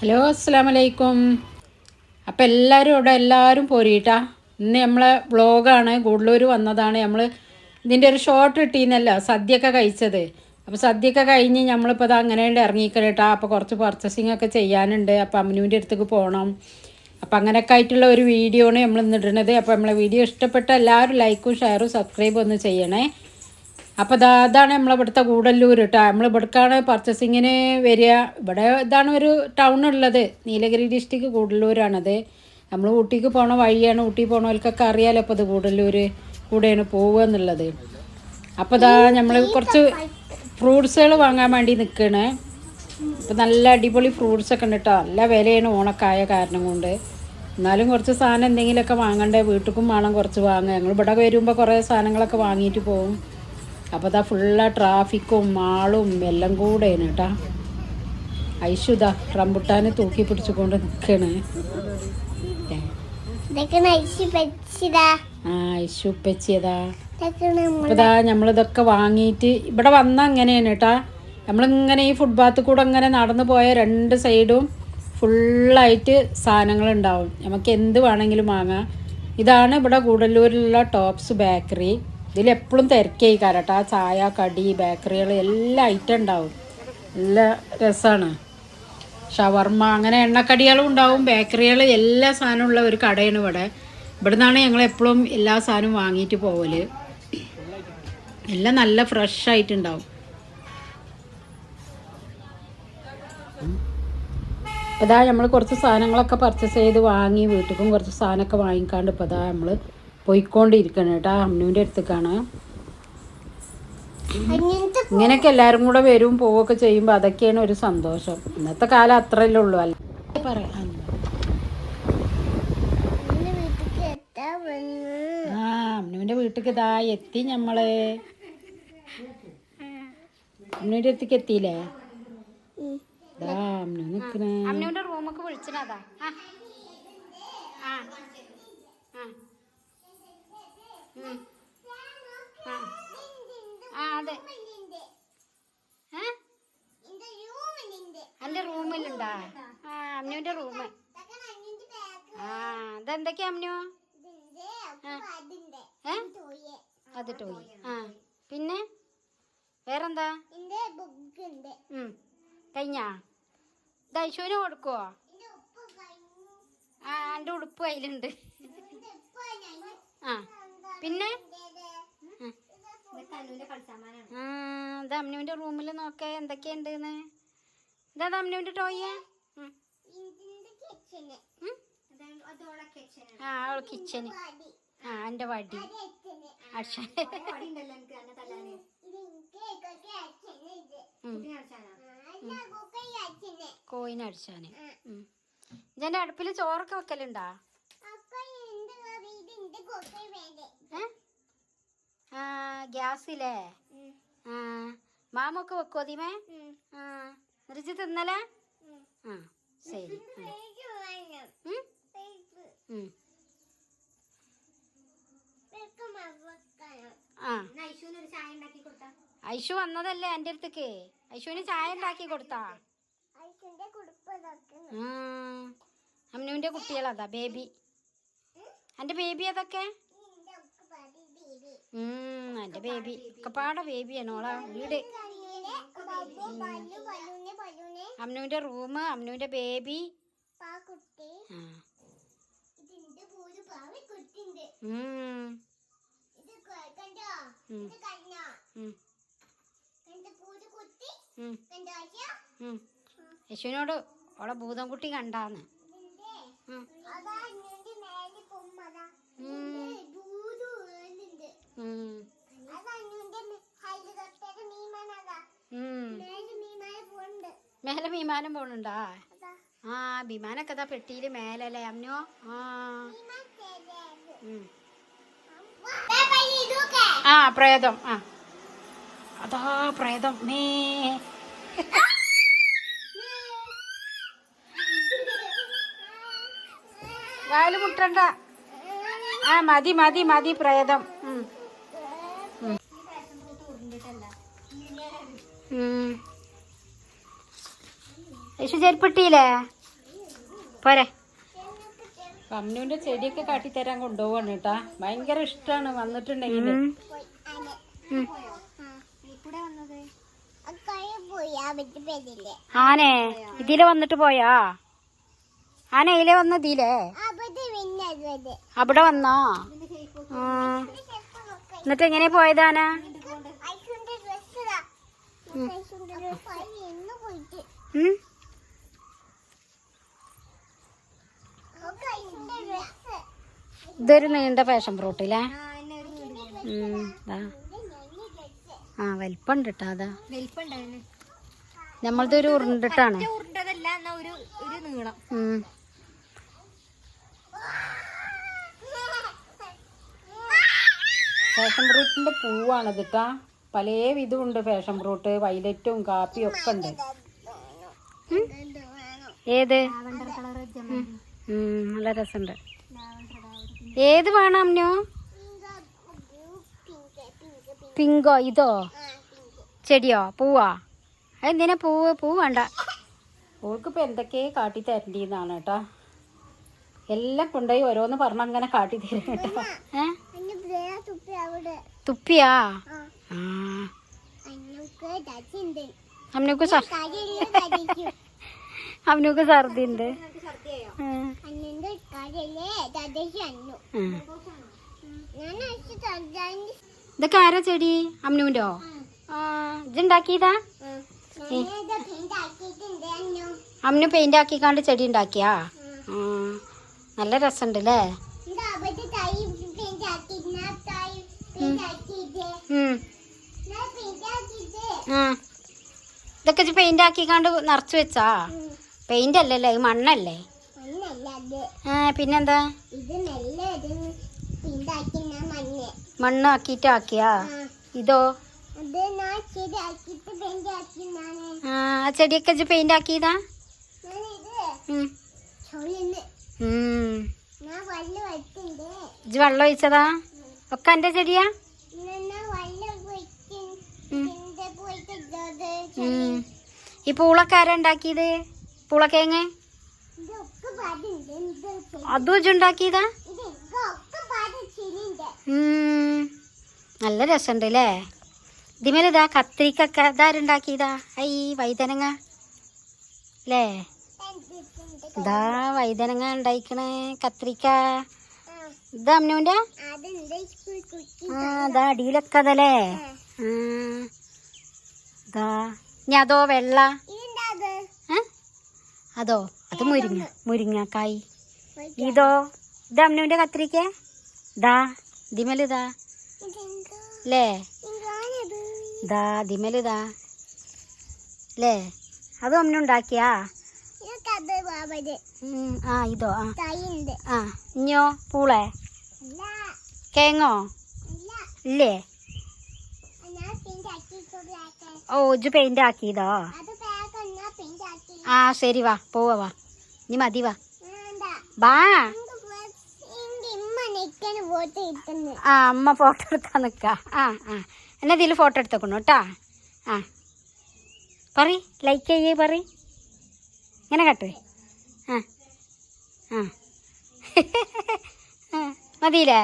Hello അസ്സലാമലൈക്കും. അപ്പോൾ എല്ലാവരും പോരീട്ടാ. ഇന്ന് നമ്മളെ വ്ളോഗാണ്. ഗൂഡല്ലൂർ വന്നതാണ്. നമ്മൾ ഇതിൻ്റെ ഒരു ഷോർട്ട് ഇട്ടീന്നല്ലോ സദ്യയൊക്കെ കഴിച്ചത്. അപ്പോൾ സദ്യയൊക്കെ കഴിഞ്ഞ് നമ്മളിപ്പോൾ അത് അങ്ങനെ ഇറങ്ങിക്കലേട്ടാ. അപ്പോൾ കുറച്ച് പർച്ചേസിങ് ഒക്കെ ചെയ്യാനുണ്ട്. അപ്പോൾ അമ്മനൂൻ്റെ അടുത്തേക്ക് പോകണം. അപ്പോൾ അങ്ങനെയൊക്കെ ആയിട്ടുള്ള ഒരു വീഡിയോ ആണ് നമ്മൾ ഇന്ന് ഇടുന്നത്. അപ്പോൾ നമ്മളെ വീഡിയോ ഇഷ്ടപ്പെട്ട എല്ലാവരും ലൈക്കും ഷെയറും സബ്സ്ക്രൈബും ഒന്ന് ചെയ്യണേ. അപ്പോൾ അതാണ് നമ്മളിവിടുത്തെ ഗൂഡല്ലൂർ കേട്ടോ. നമ്മളിവിടേക്കാണ് പർച്ചേസിങ്ങിന് വരിക. ഇവിടെ ഇതാണ് ഒരു ടൗൺ ഉള്ളത്. നീലഗിരി ഡിസ്ട്രിക്ട് ഗൂഡല്ലൂരാണത്. നമ്മൾ ഊട്ടിക്ക് പോണ വഴിയാണ്. ഊട്ടി പോണവർക്കൊക്കെ അറിയാലോ. അപ്പോൾ ഇത് ഗൂഡല്ലൂർ കൂടെയാണ് പോവുക എന്നുള്ളത്. അപ്പോൾ നമ്മൾ കുറച്ച് ഫ്രൂട്ട്സുകൾ വാങ്ങാൻ വേണ്ടി നിൽക്കുകയാണ്. ഇപ്പോൾ നല്ല അടിപൊളി ഫ്രൂട്ട്സൊക്കെ ഉണ്ട് കേട്ടോ. നല്ല വിലയാണ് ഓണക്കായ കാരണം കൊണ്ട്. എന്നാലും കുറച്ച് സാധനം എന്തെങ്കിലുമൊക്കെ വാങ്ങണ്ടേ. വീട്ടിലും വേണം കുറച്ച് വാങ്ങുക. ഞങ്ങൾ ഇവിടെ വരുമ്പോൾ കുറേ സാധനങ്ങളൊക്കെ വാങ്ങിയിട്ട് പോകും. അപ്പോൾ ഫുള്ള് ട്രാഫിക്കും മാളും എല്ലാം കൂടെയാണ് കേട്ടോ. ഐശുതാ റംബുട്ടാനെ തൂക്കി പിടിച്ചുകൊണ്ട് നിൽക്കണ്. ഐശു ഉപ്പച്ചിയതാ. അപ്പോൾ നമ്മളിതൊക്കെ വാങ്ങിയിട്ട് ഇവിടെ വന്നാൽ അങ്ങനെയാണ് കേട്ടോ. നമ്മളിങ്ങനെ ഈ ഫുട്പാത്ത് കൂടെ ഇങ്ങനെ നടന്നു പോയ രണ്ട് സൈഡും ഫുള്ളായിട്ട് സാധനങ്ങളുണ്ടാവും. നമുക്ക് എന്ത് വേണമെങ്കിലും വാങ്ങാം. ഇതാണ് ഇവിടെ ഗൂഡല്ലൂരിലുള്ള ടോപ്സ് ബേക്കറി. ഇതിലെപ്പോഴും തിരക്കായി കാരട്ടാ. ചായ കടി ബേക്കറികൾ എല്ലാ ഐറ്റം ഉണ്ടാവും. നല്ല രസമാണ്. ഷവർമ്മ അങ്ങനെ എണ്ണക്കടികളും ഉണ്ടാവും. ബേക്കറികൾ എല്ലാ സാധനവും ഉള്ള ഒരു കടയാണ് ഇവിടെ. ഇവിടെ നിന്നാണ് ഞങ്ങൾ എപ്പോഴും എല്ലാ സാധനവും വാങ്ങിയിട്ട് പോവൽ. എല്ലാം നല്ല ഫ്രഷ് ആയിട്ടുണ്ടാവും. അപ്പോൾ നമ്മൾ കുറച്ച് സാധനങ്ങളൊക്കെ പർച്ചേസ് ചെയ്ത് വാങ്ങി വീട്ടിലും കുറച്ച് സാധനമൊക്കെ വാങ്ങിക്കാണ്ട് ഇപ്പോൾ നമ്മൾ പോയിക്കൊണ്ടിരിക്കണം കേട്ടോ. അമ്മൂൻ്റെ അടുത്തേക്കാണ്. ഇങ്ങനെയൊക്കെ എല്ലാവരും കൂടെ വരും പോവുകയൊക്കെ ചെയ്യുമ്പോൾ അതൊക്കെയാണ് ഒരു സന്തോഷം. ഇന്നത്തെ കാലം അത്രയല്ലേ ഉള്ളൂ. അല്ല പറയാം. അമ്മൂൻ്റെ വീട്ടിലേക്ക് എത്തി. നമ്മള് അമ്മൂൻ്റെ അടുത്തേക്ക് എത്തിയില്ലേ. അമ്മൂ നിൽക്കണേ. അമ്മൂൻ്റെ റൂമൊക്കെ വിളിച്ചതാ. അതെ എൻ്റെ റൂമിലുണ്ടാ. അമ്നുവിൻ്റെ റൂമ്. അതെന്തൊക്കെയാ അമ്നു? അത് ടോയ്. പിന്നെ വേറെന്താ? കഴിഞ്ഞാ ദൈശുവിന് കൊടുക്കുവോ? എൻ്റെ ഉടുപ്പ് അതിലുണ്ട്. പിന്നെ ഇത് അമ്നുവിൻ്റെ റൂമിൽ നോക്കേ എന്തൊക്കെയുണ്ടെന്ന്. ഇതാ അമ്നുവിൻ്റെ ടോയ്. അവൾ കിച്ചന്. എൻ്റെ വടി അച്ഛൻ കോയിനടിച്ചാന്. ഇതെൻ്റെ അടുപ്പിൽ ചോറൊക്കെ വെക്കലുണ്ടാ? ഗ്യാസില്ലേ? മാമൊക്കെ വെക്കുമോ അതിമേ? എന്നിട്ട് തിന്നലേ? ശരി. ഐശു വന്നതല്ലേ എൻ്റെ അടുത്തേക്ക്. ഐശുവിന് ചായ ഉണ്ടാക്കി കൊടുത്താ? അമ്നുവിൻ്റെ കുട്ടികളതാ ബേബി. എൻ്റെ ബേബി അതൊക്കെ എൻ്റെ ബേബി ഒക്കെപ്പാടെ ബേബിയാണ്. ഓളാ വീട്. അമ്നുവിൻ്റെ റൂം, അമ്നുവിൻ്റെ ബേബി. യശുവിനോട് ഓളെ ഭൂതംകുട്ടി കണ്ടാന്ന്. മേലെ വിമാനം പോണുണ്ടാ? വിമാനൊക്കെ അതാ പെട്ടിയില് മേലല്ലേ അമ്നോ? പ്രേതം. അതാ പ്രേതം. വാല് മുട്ടണ്ട. മതി മതി മതി പ്രേതം. യേശു ചെരുപ്പിട്ടില്ലേ? പോരെ. അമ്നുവിന്റെ ചെടിയൊക്കെ കാട്ടിത്തരാൻ കൊണ്ടുപോവാണ് കേട്ടാ. ഭയങ്കര ഇഷ്ടമാണ് വന്നിട്ടുണ്ടെങ്കിൽ. ആനെ ഇതിലെ വന്നിട്ട് പോയാ? ആന ഇതിലെ വന്ന ഇതിലേ അവിടെ വന്നോ? എന്നിട്ട് എങ്ങനെ പോയതാന? ഇതൊരു നീണ്ട പാഷൻ ഫ്രൂട്ടില്ലേ? ആ വലിപ്പുണ്ട് കേട്ടോ. അതാ നമ്മളതൊരു ഉരുണ്ടിട്ടാണ്. ഫാഷൻ ഫ്രൂട്ടിന്റെ പൂവാണ് ഇതിട്ടാ. പല വിധമുണ്ട് ഫാഷൻ ഫ്രൂട്ട്. വൈലറ്റും കാപ്പിയും ഒക്കെ ഉണ്ട്. ഏത്? നല്ല രസമുണ്ട്. ഏത് വേണം അമ്നു? പിങ്കോ? ഇതോ ചെടിയോ പൂവാ? എന്തിനാ പൂ വേണ്ട. ഓൾക്കിപ്പോ എന്തൊക്കെ കാട്ടി തരണ്ടീന്നാണ് കേട്ടാ. എല്ലാം കൊണ്ടുപോയി ഓരോന്ന് പറഞ്ഞ അങ്ങനെ കാട്ടി തരും കേട്ടോ. തുപ്പിയാ? അമ്നക്ക് അമ്നക്ക് ഛർദി ഉണ്ട്. ഇതൊക്കെ ആരാ ചെടി? അമ്നുവിൻ്റോ? ഇതുണ്ടാക്കിയതാ? അമ്നു പെയിന്റ് ആക്കിക്കാണ്ട് ചെടി ഉണ്ടാക്കിയാ? നല്ല രസമുണ്ട് അല്ലേ? ഇതൊക്കെ പെയിന്റ് ആക്കിക്കാണ്ട് നിറച്ച് വെച്ചാ? പെയിന്റ് അല്ലല്ലേ, മണ്ണല്ലേ? പിന്നെന്താ? മണ്ണ് ആക്കിട്ട് ആക്കിയാ? ഇതോ? ആ ചെടിയൊക്കെ പെയിന്റ് ആക്കിയതാ? വെള്ളം ഒഴിച്ചതാ? ഒക്കെ എന്റെ ചെടിയാ? ഈ പൂളൊക്കെ ആരാ ഉണ്ടാക്കിയത്? പൂളക്കേങ്ങ് അതും ഇജുണ്ടാക്കിയതാ? നല്ല രസമുണ്ട് അല്ലേ? ഇതിമേലിതാ കത്തിരിക്കൊക്കെ ഇതാരുണ്ടാക്കിയതാ? ഐ വൈതനങ്ങ അല്ലേ? ഇതാ വൈതനങ്ങ ഉണ്ടായിക്കണേ. കത്തിരിക്ക ഇതാ അമ്നുവിന്റെ? ഇതാ അടിയിലൊക്കെ അതല്ലേ? ഇതാ ഇനി അതോ വെള്ള? അതോ? അത് മുരിങ്ങക്കായ്. ഇതോ? ഇത് അമ്നുവിന്റെ കത്തിരിക്ക? ഇതാ ഇതിമേലിതാ അല്ലേ? ഇതാ ഇതിമേലിതാ അല്ലേ? അതും അമ്നു ഉണ്ടാക്കിയാ? ഇതോ? ഇഞ്ഞോ പൂളെ കേങ്ങോ? ഇല്ലേ? ഓ ഇജ് പെയിന്റ് ആക്കിയതോ? ശരി വാ പോവാ. ഇനി മതി വാ. അമ്മ ഫോട്ടോ എടുക്കാൻ നിക്ക. എന്നെ ഇതിൽ ഫോട്ടോ എടുത്തേക്കണു കേട്ടാ. പറ ലൈക്ക് ചെയ്യേ പറ. ഇങ്ങനെ കട്ട്. മതിയില്ലേ?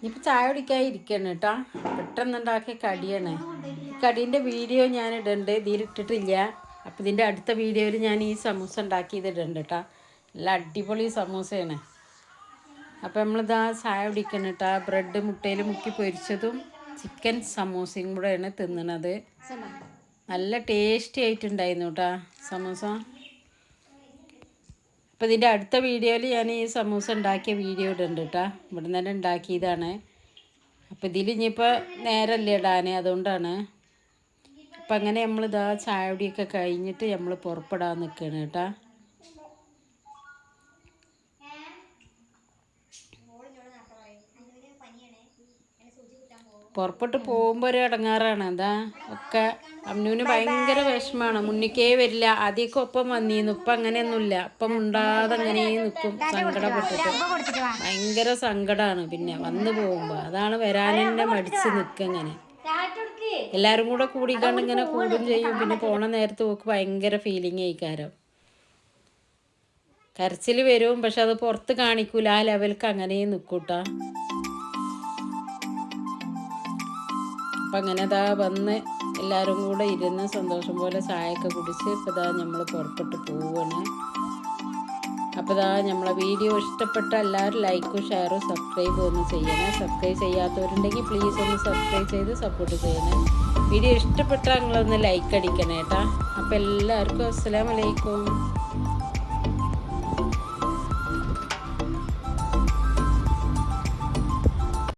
ഇനിയിപ്പോൾ ചായ കുടിക്കാൻ ഇരിക്കണം കേട്ടോ. പെട്ടെന്നുണ്ടാക്കിയ കടിയാണ്. കടീൻ്റെ വീഡിയോ ഞാൻ ഇടുന്നുണ്ട്. ഇതിലിട്ടിട്ടില്ല. അപ്പോൾ ഇതിൻ്റെ അടുത്ത വീഡിയോയിൽ ഞാൻ ഈ സമൂസ ഉണ്ടാക്കിയത് ഇടുന്നുണ്ട് കേട്ടോ. നല്ല അടിപൊളി സമൂസയാണ്. അപ്പോൾ നമ്മളിതാ ചായ കുടിക്കണം കേട്ടോ. ബ്രെഡ് മുട്ടയിൽ മുക്കി പൊരിച്ചതും ചിക്കൻ സമൂസയും കൂടെയാണ് തിന്നണത്. നല്ല ടേസ്റ്റി ആയിട്ടുണ്ടായിരുന്നു കേട്ടോ സമൂസ. അപ്പോൾ ഇതിൻ്റെ അടുത്ത വീഡിയോയിൽ ഞാൻ ഈ സമൂസ ഉണ്ടാക്കിയ വീഡിയോ ഇടുന്നുണ്ട് കേട്ടോ. ഇവിടെ നിന്ന് തന്നെ ഉണ്ടാക്കിയതാണ്. അപ്പോൾ ഇതിൽ ഇനിയിപ്പോൾ നേരമല്ലേ ഇടാൻ, അതുകൊണ്ടാണ്. അപ്പം അങ്ങനെ നമ്മളിതാ ചായ കുടിയൊക്കെ കഴിഞ്ഞിട്ട് നമ്മൾ പുറപ്പെടാൻ നിൽക്കുകയാണ് കേട്ടോ. പുറപ്പെട്ട് പോകുമ്പോൾ ഒരു ഇടങ്ങാറാണ്. എന്താ ഒക്കെ അമ്നുവിന് ഭയങ്കര വിഷമമാണ്. മുന്നിക്കേ വരില്ല. ആദ്യമൊക്കെ ഒപ്പം വന്നിരുന്നു. ഇപ്പം അങ്ങനെയൊന്നുമില്ല. ഇപ്പം ഉണ്ടാതെ അങ്ങനെ നിൽക്കും. സങ്കടപ്പെട്ടിട്ട് ഭയങ്കര സങ്കടമാണ്. പിന്നെ വന്നു പോകുമ്പോൾ അതാണ് വരാൻ തന്നെ മടിച്ച് നിൽക്കുക. ഇങ്ങനെ എല്ലാവരും കൂടെ കൂടിക്കൊണ്ട് ഇങ്ങനെ കൂടും ചെയ്യും. പിന്നെ പോണ നേരത്ത് നോക്ക് ഭയങ്കര ഫീലിംഗ് ആയിക്കാരം. കരച്ചിൽ വരും, പക്ഷെ അത് പുറത്ത് കാണിക്കൂല, ആ ലെവൽക്ക് അങ്ങനെ നിൽക്കൂട്ടാ. അപ്പം അങ്ങനെ ഇതാ വന്ന് എല്ലാവരും കൂടെ ഇരുന്ന് സന്തോഷം പോലെ ചായയൊക്കെ കുടിച്ച് ഇപ്പോൾ ഇതാ നമ്മൾ പുറപ്പെട്ട് പോവുകയാണ്. അപ്പോൾ ഇതാ നമ്മളെ വീഡിയോ ഇഷ്ടപ്പെട്ട എല്ലാവരും ലൈക്കും ഷെയറും സബ്സ്ക്രൈബും ഒന്ന് ചെയ്യണേ. സബ്സ്ക്രൈബ് ചെയ്യാത്തവരുണ്ടെങ്കിൽ പ്ലീസ് ഒന്ന് സബ്സ്ക്രൈബ് ചെയ്ത് സപ്പോർട്ട് ചെയ്യണേ. വീഡിയോ ഇഷ്ടപ്പെട്ടാൽ നിങ്ങളൊന്ന് ലൈക്ക് അടിക്കണേ കേട്ടോ. അപ്പോൾ എല്ലാവർക്കും അസ്സലാമു അലൈക്കും.